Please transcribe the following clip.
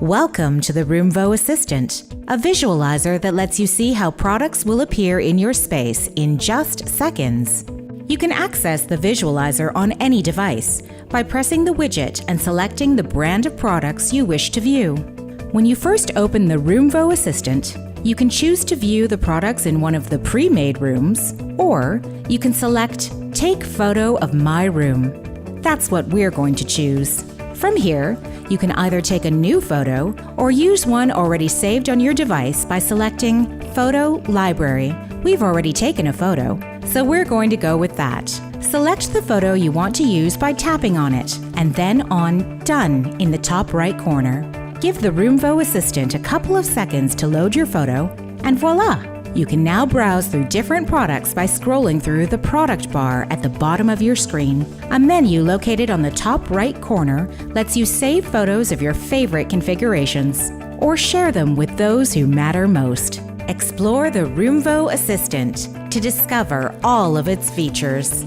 Welcome to the Roomvo Assistant, a visualizer that lets you see how products will appear in your space in just seconds. You can access the visualizer on any device by pressing the widget and selecting the brand of products you wish to view. When you first open the Roomvo Assistant, you can choose to view the products in one of the pre-made rooms, or you can select Take Photo of My Room. That's what we're going to choose. From here, you can either take a new photo or use one already saved on your device by selecting Photo Library. We've already taken a photo, so we're going to go with that. Select the photo you want to use by tapping on it, and then on Done in the top right corner. Give the Roomvo Assistant a couple of seconds to load your photo, and voila! You can now browse through different products by scrolling through the product bar at the bottom of your screen. A menu located on the top right corner lets you save photos of your favorite configurations or share them with those who matter most. Explore the Roomvo Assistant to discover all of its features.